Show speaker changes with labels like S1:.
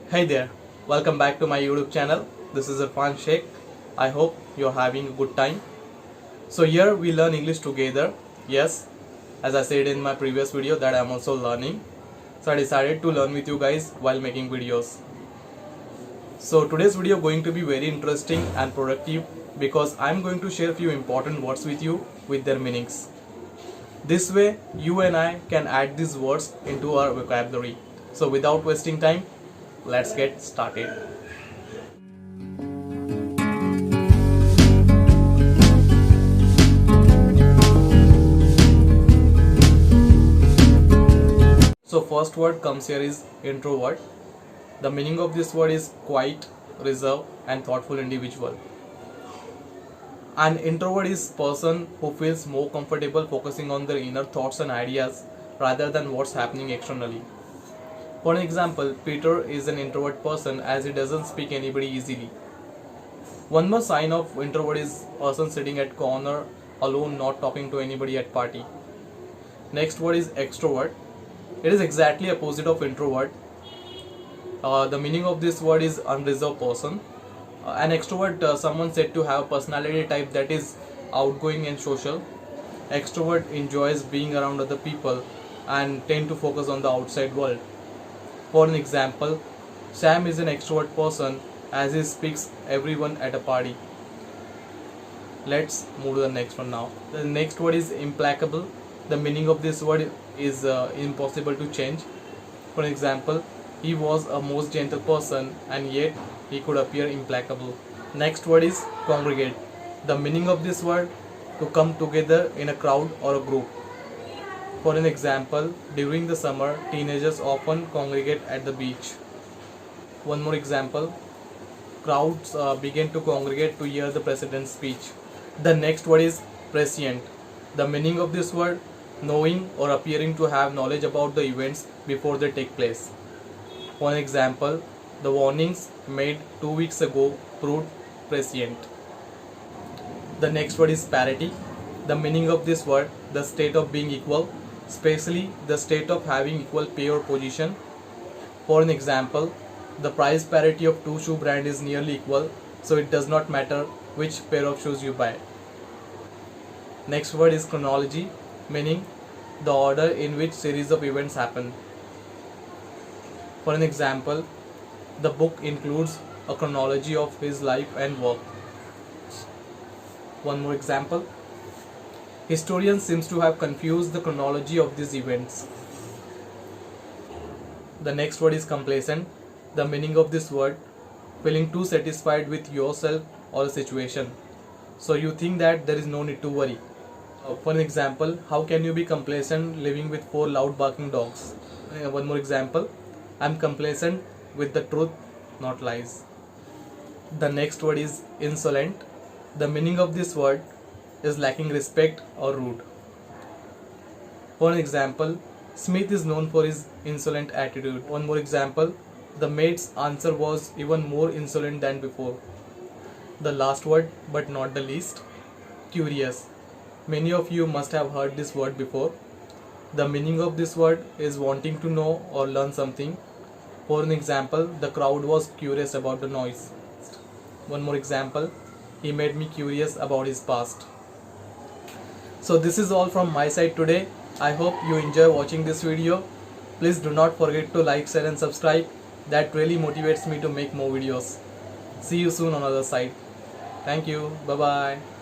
S1: Hey there, welcome back to my YouTube channel. This is Irfan Sheikh. I hope you're having a good time. So here we learn English together. Yes, as I said in my previous video that I'm also learning. So I decided to learn with you guys while making videos. So today's video going to be very interesting and productive because I'm going to share a few important words with you with their meanings. This way you and I can add these words into our vocabulary. So without wasting time, let's get started. So first word comes here is introvert. The meaning of this word is quiet, reserved and thoughtful individual. An introvert is person who feels more comfortable focusing on their inner thoughts and ideas rather than what's happening externally. For an example, Peter is an introvert person as he doesn't speak anybody easily. One more sign of introvert is person sitting at corner alone, not talking to anybody at party. Next word is extrovert. It is exactly opposite of introvert. The meaning of this word is unreserved person. An extrovert, someone said to have a personality type that is outgoing and social. Extrovert enjoys being around other people and tend to focus on the outside world. For an example, Sam is an extrovert person as he speaks everyone at a party. Let's move to the next one now. The next word is implacable. The meaning of this word is impossible to change. For an example, he was a most gentle person and yet he could appear implacable. Next word is congregate. The meaning of this word to come together in a crowd or a group. For an example, during the summer, teenagers often congregate at the beach. One more example, crowds began to congregate to hear the president's speech. The next word is prescient. The meaning of this word, knowing or appearing to have knowledge about the events before they take place. For an example, the warnings made 2 weeks ago proved prescient. The next word is parity. The meaning of this word, the state of being equal, especially the state of having equal pay or position. For an example, the price parity of two shoe brand is nearly equal, so it does not matter which pair of shoes you buy. Next word is chronology, meaning the order in which series of events happen. For an example, the book includes a chronology of his life and work. One more example, historian seems to have confused the chronology of these events. The next word is complacent. The meaning of this word, feeling too satisfied with yourself or a situation, so you think that there is no need to worry. For an example, how can you be complacent living with 4 loud barking dogs? One more example, I'm complacent with the truth, not lies. The next word is insolent. The meaning of this word is lacking respect or rude. For an example, Smith is known for his insolent attitude. One more example, the maid's answer was even more insolent than before. The last word, but not the least, curious. Many of you must have heard this word before. The meaning of this word is wanting to know or learn something. For an example, the crowd was curious about the noise. One more example, he made me curious about his past. So this is all from my side today. I hope you enjoy watching this video. Please do not forget to like, share and subscribe. That really motivates me to make more videos. See you soon on the other side. Thank you. Bye bye.